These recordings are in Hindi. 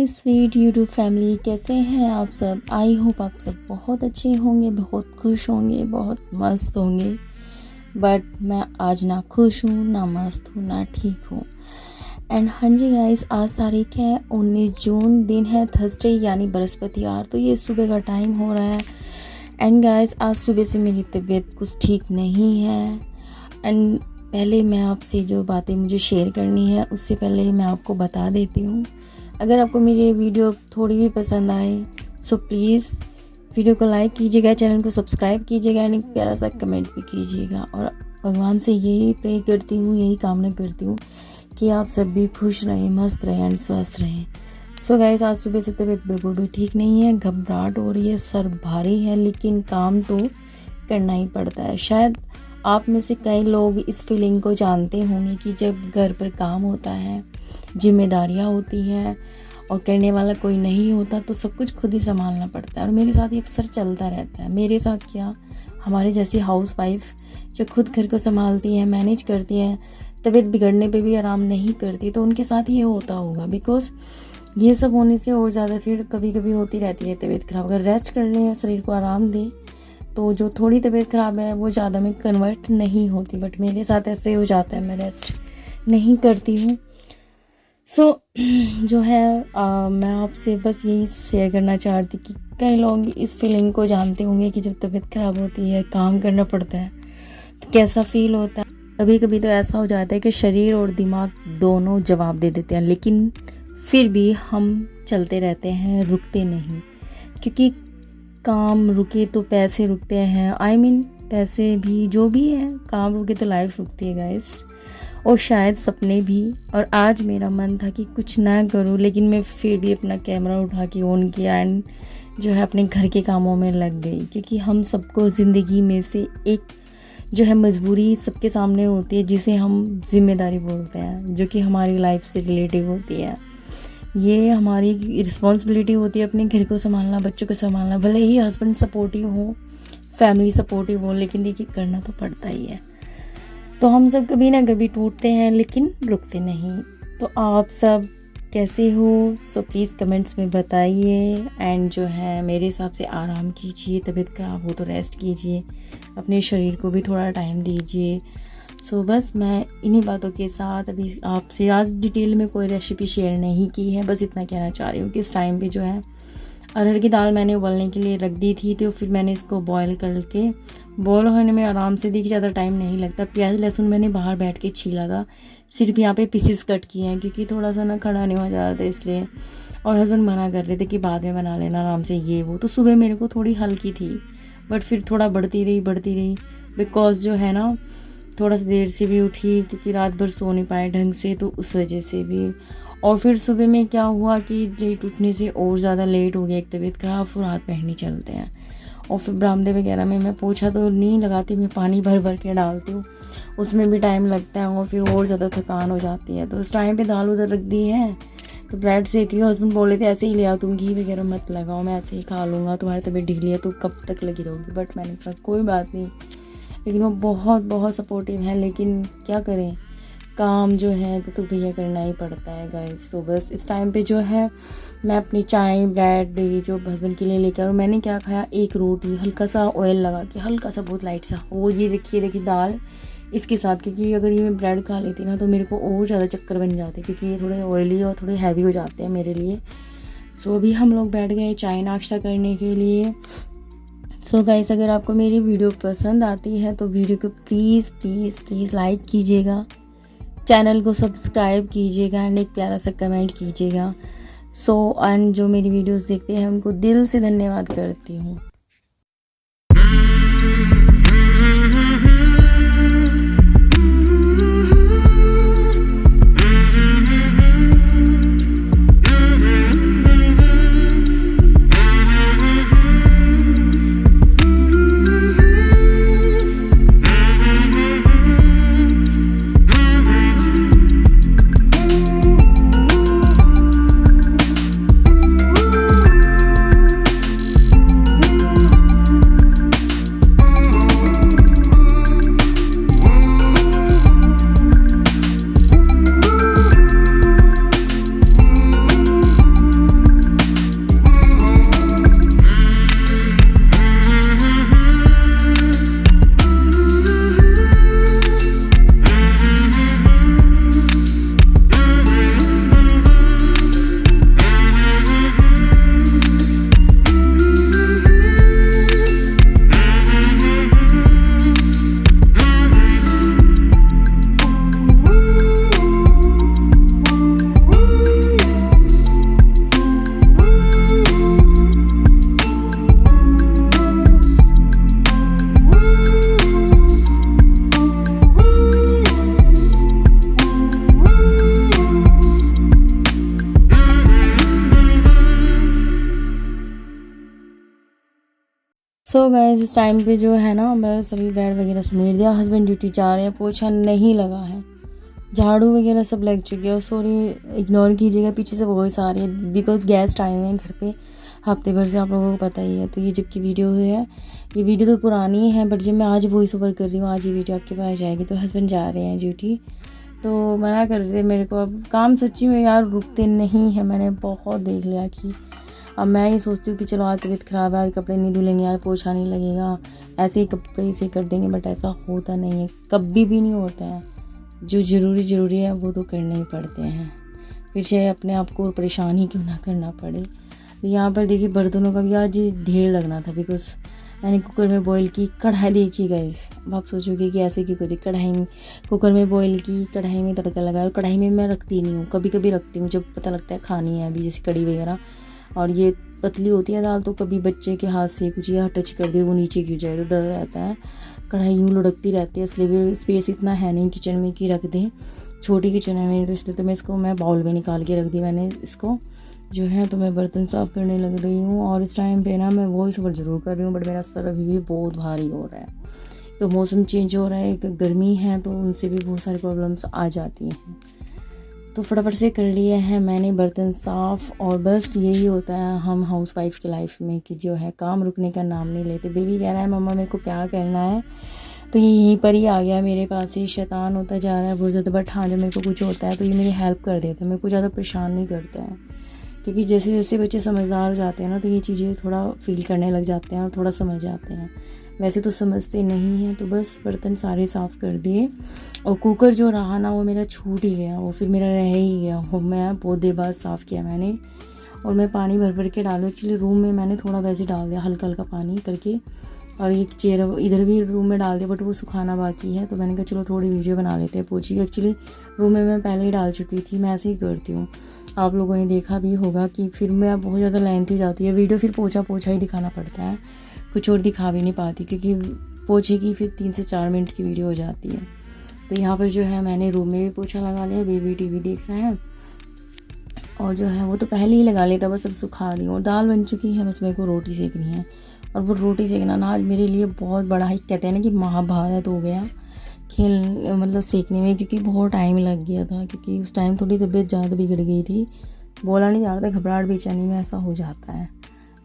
स्वीट यूट्यूब फैमिली, कैसे हैं आप सब। आई होप आप सब बहुत अच्छे होंगे, बहुत खुश होंगे, बहुत मस्त होंगे। बट मैं आज ना खुश हूँ, ना मस्त हूँ, ना ठीक हूँ। एंड हाँ जी गाइस, आज तारीख है 19 जून, दिन है थर्सडे यानी बृहस्पतिवार। तो ये सुबह का टाइम हो रहा है। एंड गाइस, आज सुबह से मेरी तबीयत कुछ ठीक नहीं है। एंड पहले मैं आपसे जो बातें मुझे शेयर करनी है, उससे पहले मैं आपको बता देती हूँ, अगर आपको मेरी ये वीडियो थोड़ी भी पसंद आए सो प्लीज़ वीडियो को लाइक कीजिएगा, चैनल को सब्सक्राइब कीजिएगा, एंड एक प्यारा सा कमेंट भी कीजिएगा। और भगवान से यही प्रे करती हूँ, यही कामना करती हूँ कि आप सब भी खुश रहें, मस्त रहें एंड स्वस्थ रहें। सो गाइस, आज सुबह से तबीयत बिल्कुल भी ठीक नहीं है, घबराहट हो रही है, सर भारी है, लेकिन काम तो करना ही पड़ता है। शायद आप में से कई लोग इस फीलिंग को जानते होंगे कि जब घर पर काम होता है, जिम्मेदारियां होती हैं और करने वाला कोई नहीं होता, तो सब कुछ खुद ही संभालना पड़ता है। और मेरे साथ ये अक्सर चलता रहता है। मेरे साथ क्या, हमारे जैसी हाउसवाइफ जो खुद घर को संभालती हैं, मैनेज करती हैं, तबीयत बिगड़ने पे भी आराम नहीं करती, तो उनके साथ ये होता होगा। बिकॉज ये सब होने से और ज़्यादा फिर कभी कभी होती रहती है तबीयत ख़राब। अगर रेस्ट कर लें, शरीर को आराम दें, तो जो थोड़ी तबीयत ख़राब है वो ज़्यादा में कन्वर्ट नहीं होती। बट मेरे साथ ऐसे हो जाता है, मैं रेस्ट नहीं करती हूँ। सो जो है मैं आपसे बस यही शेयर करना चाहती कि कई लोग इस फीलिंग को जानते होंगे कि जब तबीयत ख़राब होती है, काम करना पड़ता है, तो कैसा फील होता है। कभी कभी तो ऐसा हो जाता है कि शरीर और दिमाग दोनों जवाब दे देते हैं, लेकिन फिर भी हम चलते रहते हैं, रुकते नहीं। क्योंकि काम रुके तो पैसे रुकते हैं। पैसे भी, जो भी है, काम रुके तो लाइफ रुकती है गाइस, और शायद सपने भी। और आज मेरा मन था कि कुछ ना करूं, लेकिन मैं फिर भी अपना कैमरा उठा के ऑन किया एंड जो है अपने घर के कामों में लग गई। क्योंकि हम सबको ज़िंदगी में से एक जो है मजबूरी सबके सामने होती है, जिसे हम जिम्मेदारी बोलते हैं, जो कि हमारी लाइफ से रिलेटिव होती है। ये हमारी रिस्पॉन्सिबिलिटी होती है अपने घर को संभालना, बच्चों को संभालना। भले ही हस्बैंड सपोर्टिव हो, फैमिली सपोर्टिव हो, लेकिन देखिए करना तो पड़ता ही है। तो हम सब कभी ना कभी टूटते हैं, लेकिन रुकते नहीं। तो आप सब कैसे हो, सो प्लीज़ कमेंट्स में बताइए। एंड जो है मेरे हिसाब से आराम कीजिए, तबीयत ख़राब हो तो रेस्ट कीजिए, अपने शरीर को भी थोड़ा टाइम दीजिए। सो बस मैं इन्हीं बातों के साथ अभी आपसे आज डिटेल में कोई रेसिपी शेयर नहीं की है, बस इतना कहना चाह रही हूँ कि इस टाइम पे जो है अरहर की दाल मैंने उबलने के लिए रख दी थी, तो फिर मैंने इसको बॉयल करके, बॉयल होने में आराम से, देखिए ज़्यादा टाइम नहीं लगता। प्याज लहसुन मैंने बाहर बैठ के छीला था, सिर्फ यहाँ पे पीसेस कट किए हैं, क्योंकि थोड़ा सा ना खड़ा नहीं हो जा रहा था इसलिए। और हस्बैंड मना कर रहे थे कि बाद में बना लेना आराम से, ये वो। तो सुबह मेरे को थोड़ी हल्की थी, बट फिर थोड़ा बढ़ती रही बिकॉज जो है ना थोड़ा सा देर से भी उठी, क्योंकि रात भर सो नहीं पाए ढंग से, तो उस वजह से भी। और फिर सुबह में क्या हुआ कि लेट उठने से और ज़्यादा लेट हो गया, एक तबीयत ख़राब, फिर हाथ पैर नहीं चलते हैं। और फिर बरामदे वगैरह में मैं पोछा तो नहीं लगाती, मैं पानी भर भर के डालती हूँ, उसमें भी टाइम लगता है और फिर और ज़्यादा थकान हो जाती है। तो उस टाइम पे दाल उधर रख दी है, तो ब्रेड सेक रही हूँ। हस्बैंड बोले थे ऐसे ही ले आओ, तुम घी वगैरह मत लगाओ, मैं ऐसे ही खा लूँगा, तुम्हारी तबीयत ढीली है तो कब तक लगी रहोगी। बट मैंने कहा कोई बात नहीं, लेकिन वो बहुत सपोर्टिव है। लेकिन क्या करें, काम जो है तो भैया करना ही पड़ता है गाइस। तो बस इस टाइम पे जो है मैं अपनी चाय, ब्रेड जो हस्बैंड के लिए लेकर, और मैंने क्या खाया, एक रोटी, हल्का सा ऑयल लगा के, हल्का सा, बहुत लाइट सा, वो ये देखिए दाल इसके साथ। क्योंकि अगर ये मैं ब्रेड खा लेती ना तो मेरे को और ज़्यादा चक्कर बन जाते, क्योंकि ये थोड़े ऑयली और थोड़े हैवी हो जाते हैं मेरे लिए। सो अभी हम लोग बैठ गए चाय नाश्ता करने के लिए। सो गाइस, अगर आपको मेरी वीडियो पसंद आती है तो वीडियो को प्लीज़ लाइक कीजिएगा, चैनल को सब्सक्राइब कीजिएगा एंड एक प्यारा सा कमेंट कीजिएगा। सो एंड जो मेरी वीडियोस देखते हैं उनको दिल से धन्यवाद करती हूँ। सो गाइस इस टाइम पे जो है ना बस अभी बेड वगैरह समेट दिया, हस्बैंड ड्यूटी जा रहे हैं, पोछा नहीं लगा है, झाड़ू वगैरह सब लग चुके हैं। सॉरी इग्नोर कीजिएगा, पीछे से वॉइस आ रही है बिकॉज गेस्ट आए हुए हैं घर पे हफ्ते भर से, आप लोगों को पता ही है। तो ये जबकि वीडियो है, ये वीडियो तो पुरानी है बट जब मैं आज वॉइस ओवर कर रही हूँ आज ये वीडियो आपके पास जाएगी। तो हस्बैंड जा रहे हैं ड्यूटी, तो मना कर रहे मेरे को। अब काम सच्ची में यार रुकते नहीं है, मैंने बहुत देख लिया कि अब मैं ये सोचती हूँ कि चलो आज तबीयत ख़राब है, आज कपड़े नहीं धुलेंगे, आज पोछा नहीं लगेगा, ऐसे ही कपड़े इसे कर देंगे, बट ऐसा होता नहीं है, कभी भी नहीं होता है। जो ज़रूरी है वो तो करने ही पड़ते हैं, फिर चाहे अपने आप को परेशान ही क्यों ना करना पड़े। तो यहाँ पर देखिए बर्तनों का भी आज ढेर लगना था बिकॉज मैंने कुकर में बॉईल की कढ़ाई, देखिए गाइस अब आप सोचोगे कि ऐसे क्यों कर दी, कढ़ाई में कुकर में बॉईल की, कढ़ाई में तड़का लगाया, और कढ़ाई में मैं रखती नहीं हूँ, कभी कभी रखती हूँ जब पता लगता है खानी है अभी, जैसे कड़ी वगैरह, और ये पतली होती है दाल तो कभी बच्चे के हाथ से कुछ या टच कर दे वो नीचे गिर जाए तो डर रहता है। कढ़ाई यूँ लुढ़कती रहती है, इसलिए भी स्पेस इतना है नहीं किचन में कि रख दें, छोटी किचन है मेरी, तो इसलिए तो मैं इसको बाउल में निकाल के रख दी मैंने इसको जो है। तो मैं बर्तन साफ़ करने लग रही हूँ, और इस टाइम पे ना मैं वॉइस ओवर ज़रूर कर रही हूँ बट मेरा सर अभी भी बहुत भारी हो रहा है। तो मौसम चेंज हो रहा है, एक गर्मी है तो उनसे भी बहुत सारी प्रॉब्लम्स आ जाती हैं। तो फटाफट से कर लिए हैं मैंने बर्तन साफ़, और बस यही होता है हम हाउस वाइफ की लाइफ में कि जो है काम रुकने का नाम नहीं लेते। बेबी कह रहा है मम्मा मेरे को क्या करना है, तो ये यहीं पर ही आ गया मेरे पास ही, शैतान होता जा रहा है बहुत ज़्यादा, बट हाँ जब मेरे को कुछ होता है तो ये मेरी हेल्प कर देता है, मेरे को ज़्यादा परेशान नहीं करता है, क्योंकि जैसे जैसे बच्चे समझदार हो जाते हैं ना तो ये चीज़ें थोड़ा फील करने लग जाते हैं और थोड़ा समझ जाते हैं, वैसे तो समझते नहीं हैं। तो बस बर्तन सारे साफ़ कर दिए, और कुकर जो रहा ना वो मेरा छूट ही गया, वो फिर मेरा रह ही गया, वो मैं बहुत देर बाद साफ़ किया मैंने, और मैं पानी भर भर के डालूँ। एक्चुअली रूम में मैंने थोड़ा वैसे डाल दिया हल्का हल्का पानी करके, और एक चेयर इधर भी रूम में डाल दिया बट वो सुखाना बाकी है, तो मैंने कहा चलो थोड़ी वीडियो बना लेते हैं पोछी की। एक्चुअली रूम में मैं पहले ही डाल चुकी थी, मैं ऐसे ही करती हूँ, आप लोगों ने देखा भी होगा कि फिर मैं बहुत ज़्यादा लेंथी हो जाती है वीडियो, फिर पोछा ही दिखाना पड़ता है, कुछ और दिखा भी नहीं पाती क्योंकि पोछे की फिर 3 से 4 मिनट की वीडियो हो जाती है। तो यहाँ पर जो है मैंने रूम में भी पोछा लगा लिया, बेबी टीवी देख रहे हैं, और जो है वो तो पहले ही लगा लिया था, बस अब सुखा रही हूँ। और दाल बन चुकी है, बस मेरे को रोटी सेकनी है, और वो रोटी सेकना ना आज मेरे लिए बहुत बड़ा ही कहते हैं ना कि महाभारत हो गया खेल, मतलब सेकने में, क्योंकि बहुत टाइम लग गया था, क्योंकि उस टाइम थोड़ी तबीयत ज़्यादा बिगड़ गई थी, बोला नहीं जा रहा था, घबराहट बेचैनी में ऐसा हो जाता है,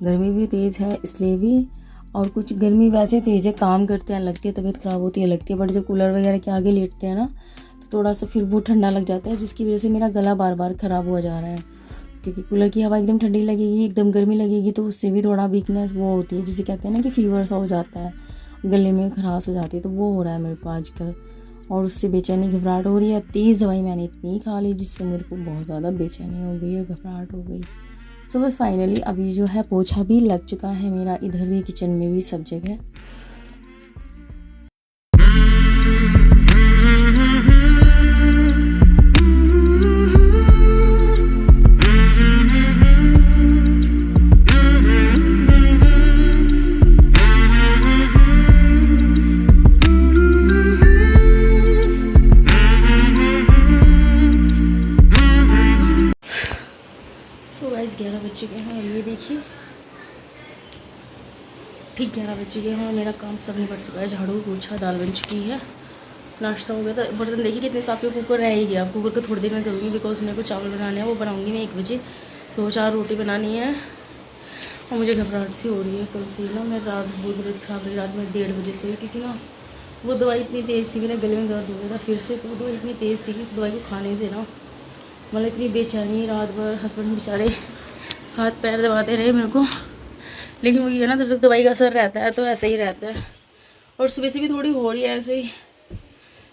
गर्मी भी तेज़ है इसलिए भी, और कुछ गर्मी वैसे तेज़ है, काम करते हैं लगती है, तबीयत ख़राब होती है लगती है, बट जब कूलर वगैरह के आगे लेटते हैं ना तो थोड़ा सा फिर वो ठंडा लग जाता है, जिसकी वजह से मेरा गला बार बार ख़राब हुआ जा रहा है, क्योंकि कूलर की हवा एकदम ठंडी लगेगी, एकदम गर्मी लगेगी तो उससे भी थोड़ा वीकनेस वो होती है, जिसे कहते हैं ना कि फीवर सा हो जाता है, गले में खराश हो जाती है, तो वो हो रहा है मेरे को आजकल, और उससे बेचैनी घबराहट हो रही है। तेज़ दवाई मैंने इतनी खा ली जिससे मेरे को बहुत ज़्यादा बेचैनी हो गई है, घबराहट हो गई। सो बस फाइनली अभी जो है पोछा भी लग चुका है मेरा, इधर भी किचन में भी सब जगह। गाइस 11 बज चुके हैं, और ये देखिए ठीक 11 बज चुके हैं, और मेरा काम सब निपट चुका है, झाड़ू पोछा दाल बन चुकी है, नाश्ता हो गया था, बर्तन देखिए कितने साफ, कुकर रह ही गया, कुकर को थोड़ी देर में करूँगी बिकॉज मेरे को चावल बनाने हैं, वो बनाऊँगी मैं 1 बजे, 2-4 रोटी बनानी है, और मुझे घबराहट सी हो रही है कल से ना, मैं रात बहुत तबीयत ख़राब रही, रात में 1:30 बजे सोई, क्योंकि ना वो दवाई इतनी तेज़ थी, मेरे गले में दर्द हो गया था फिर से, तो दवाई इतनी तेज़ थी कि उस दवाई को खाने से ना मतलब इतनी बेचैनी, रात भर हस्बैंड बेचारे हाथ पैर दबाते रहे मेरे को, लेकिन वो ये ना जब तक दवाई का असर रहता है तो ऐसे ही रहता है, और सुबह से भी थोड़ी हो रही है ऐसे ही,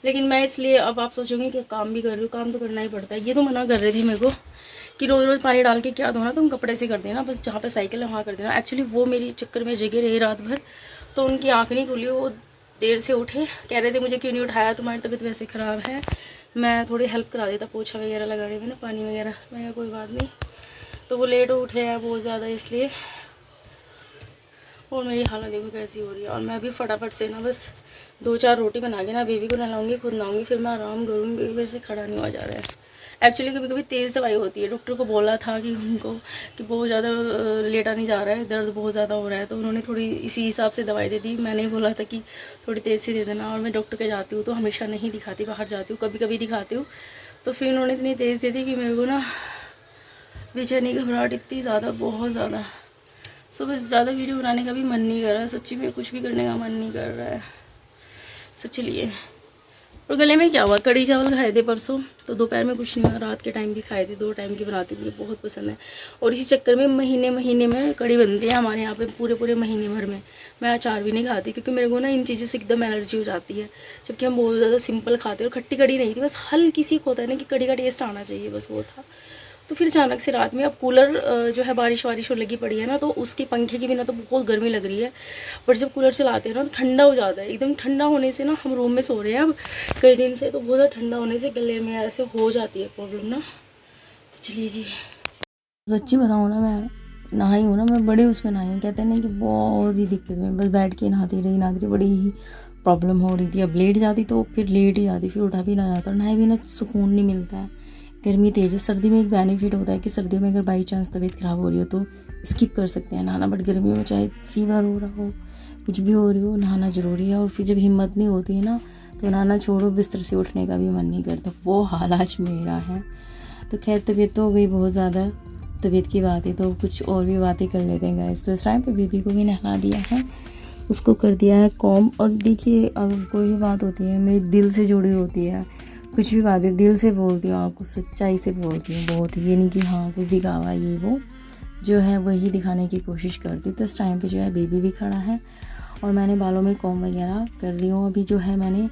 लेकिन मैं इसलिए अब आप सोचोगे कि काम भी कर रही हूँ, काम तो करना ही पड़ता है। ये तो मना कर रहे थे मेरे को कि रोज़ रोज़ पानी डाल के क्या धोना, तुम कपड़े से कर देना, बस जहाँ पे साइकिल है वहाँ कर देना। एक्चुअली वो मेरी चक्कर में जगह रही रात भर, तो उनकी आँख नहीं खुली, वो देर से उठे, कह रहे थे मुझे क्यों नहीं उठाया, तुम्हारी तबीयत वैसे ख़राब है, मैं थोड़ी हेल्प करा देता पोछा वगैरह लगाने में ना, पानी वगैरह, मैंने कोई बात नहीं, तो वो लेट उठे हैं बहुत ज़्यादा इसलिए, और मेरी हालत देखो कैसी हो रही है। और मैं अभी फटाफट से ना बस 2-4 रोटी बना के ना बेबी को नहलाऊंगी, खुद नहाऊंगी, फिर मैं आराम करूँगी, मेरे से खड़ा नहीं हुआ जा रहा है। एक्चुअली कभी कभी तेज़ दवाई होती है, डॉक्टर को बोला था कि उनको कि बहुत ज़्यादा लेटा नहीं जा रहा है, दर्द बहुत ज़्यादा हो रहा है, तो उन्होंने थोड़ी इसी हिसाब से दवाई दे दी। मैंने बोला था कि थोड़ी तेज़ से दे देना, और मैं डॉक्टर के जाती हूँ तो हमेशा नहीं दिखाती, बाहर जाती हूँ कभी कभी दिखाती हूँ, तो फिर उन्होंने इतनी तेज़ दे दी कि मेरे को ना बेचैनी घबराहट इतनी ज़्यादा, बहुत ज़्यादा, सुबह ज़्यादा वीडियो बनाने का भी मन नहीं कर रहा है, सच्ची में कुछ भी करने का मन नहीं कर रहा है। सो चलिए। और गले में क्या हुआ, कड़ी चावल खाए थे परसों, तो दोपहर में कुछ नहीं हुआ, रात के टाइम भी खाए थे, 2 टाइम की बनाती हूँ, मुझे बहुत पसंद है। और इसी चक्कर में महीने महीने में कड़ी बनती है हमारे यहाँ पे, पूरे पूरे महीने भर में। मैं अचार भी नहीं खाती क्योंकि मेरे को ना इन चीज़ों से एकदम एलर्जी हो जाती है, जबकि हम बहुत ज़्यादा सिंपल खाते हैं। और खट्टी कड़ी नहीं थी, बस हल्की सी होता है ना कि कड़ी का टेस्ट आना चाहिए, बस वो था। तो फिर अचानक से रात में, अब कूलर जो है बारिश वारिश हो लगी पड़ी है ना, तो उसके पंखे के बिना तो बहुत गर्मी लग रही है, पर जब कूलर चलाते हैं ना तो ठंडा हो जाता है एकदम। ठंडा होने से ना, हम रूम में सो रहे हैं अब कई दिन से, तो बहुत ज़्यादा ठंडा होने से गले में ऐसे हो जाती है प्रॉब्लम ना। तो चलिए जी, सच्ची बताऊँ ना, मैं नहाई हूँ ना, मैं बड़े उसमें नहाई हूँ। कहते हैं ना कि बहुत ही दिक्कत में, बस बैठ के नहाती रही, बड़ी ही प्रॉब्लम हो रही थी। अब लेट जाती तो फिर लेट ही जाती, फिर उठा भी ना जाता, और नहाए भी ना सुकून नहीं मिलता है। गर्मी तेज है। सर्दी में एक बेनिफिट होता है कि सर्दियों में अगर बाई चांस तबीयत ख़राब हो रही हो तो स्किप कर सकते हैं नहाना, बट गर्मियों में चाहे फीवर हो रहा हो, कुछ भी हो रही हो, नहाना ज़रूरी है। और फिर जब हिम्मत नहीं होती है ना, तो नहाना छोड़ो, बिस्तर से उठने का भी मन नहीं करता। वो हाल आज मेरा है। तो खैर, तबीयत तो हो गई बहुत ज़्यादा, तबीयत की बात है तो कुछ और भी बातें कर लेते हैं गाइस। तो इस टाइम पे बेबी को भी नहला दिया है, उसको कर दिया है कॉम। और देखिए, अब कोई भी बात होती है मेरे दिल से जुड़ी होती है, कुछ भी बात है दिल से बोलती हूँ, आपको सच्चाई से बोलती हूँ बहुत। ये नहीं कि हाँ कुछ दिखावा ये वो, जो है वही दिखाने की कोशिश करती हूँ। तो इस टाइम पे जो है बेबी भी खड़ा है और मैंने बालों में कॉम वगैरह कर रही हूँ। अभी जो है मैंने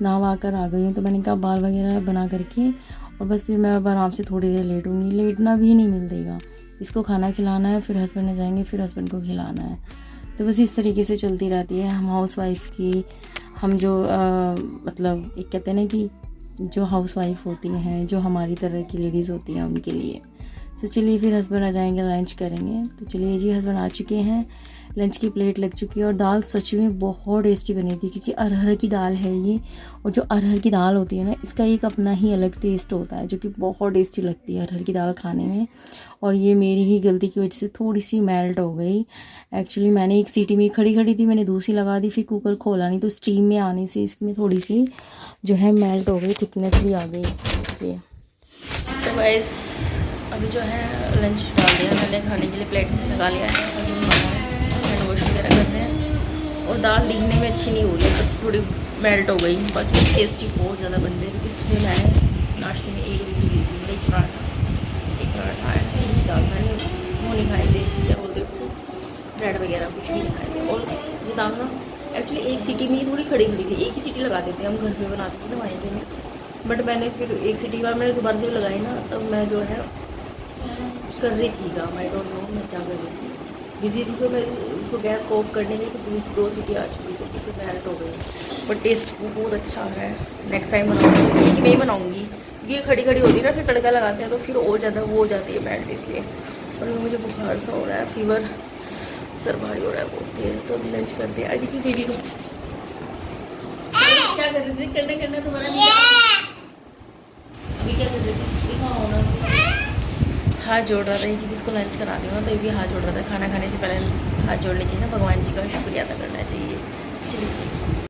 नहा कर आ गई हूँ, तो मैंने कहा बाल वगैरह बना करके और बस फिर मैं अब आराम से थोड़ी देर लेटूँगी। लेटना भी नहीं मिल देगा, इसको खाना खिलाना है, फिर हस्बैंड आ जाएंगे, फिर हस्बैंड को खिलाना है। तो बस इस तरीके से चलती रहती है हम हाउस वाइफ की। हम जो मतलब एक कहते हैं ना कि जो हाउस वाइफ होती हैं, जो हमारी तरह की लेडीज़ होती हैं, उनके लिए। तो चलिए, फिर हस्बैंड आ जाएंगे, लंच करेंगे। तो चलिए जी, हस्बैंड आ चुके हैं, लंच की प्लेट लग चुकी है। और दाल सच में बहुत टेस्टी बनी थी, क्योंकि अरहर की दाल है ये। और जो अरहर की दाल होती है ना, इसका एक अपना ही अलग टेस्ट होता है, जो कि बहुत टेस्टी लगती है अरहर की दाल खाने में। और ये मेरी ही गलती की वजह से थोड़ी सी मेल्ट हो गई। एक्चुअली मैंने एक सीटी में खड़ी खड़ी थी, मैंने दूसरी लगा दी, फिर कुकर खोला नहीं, तो स्टीम में आने से इसमें थोड़ी सी जो है मेल्ट हो गई, थिकनेस भी आ गई इसलिए। सो गाइस, अभी जो है लंच डाल दिया मैंने, खाने के लिए प्लेट में लगा लिया है, हैंड वॉश वगैरह कर रहे हैं। और दाल दिखने में अच्छी नहीं हो रही है, तो थोड़ी मेल्ट हो गई, बाकी टेस्टी बहुत ज़्यादा बन रही है। क्योंकि सुबह मैंने नाश्ते में एक रोटी दी थी, एक पराठा है, दाल मैंने वो नहीं खाए थे, क्या बोलते उसको, ब्रेड वगैरह कुछ भी नहीं खाए थे। और ये दाल ना एक्चुअली एक सीटी में ही थोड़ी खड़ी खड़ी थी, एक ही सीटी लगा देते हम घर पे बनाते थे दवाई में, बट मैंने फिर एक सीटी बाद मैंने दोबारा जब लगाई ना, तब मैं जो है कर रही थी काम, आई डोंट नो मैं क्या कर रही थी, बिजी थी। तो मैं उसको गैस ऑफ करने की तो 2 सीटी आ चुकी थी, क्योंकि मेल्ट हो गई। बट टेस्ट बहुत अच्छा है, नेक्स्ट टाइम बनाऊँगी, एक में ही बनाऊँगी। ये खड़ी खड़ी होती है ना, फिर तड़का लगाते हैं तो फिर और ज़्यादा वो हो जाती है मेल्ट, इसलिए। और मुझे बुखार सा हो रहा है, फीवर, सर भारी हो रहा है बहुत तेज। तो अभी लंच करते हैं। देखिए बेबी को क्या कर रही थी, करना तुम्हारा अभी क्या कर रही थी, दिखाओ ना। हाथ जोड़ रहा था कि किसको लंच करा दूँगा, तो ये भी हाथ जोड़ रहा था। खाना खाने से पहले हाथ जोड़ने चाहिए ना, भगवान जी का शुक्रिया अदा करना चाहिए। चलिए।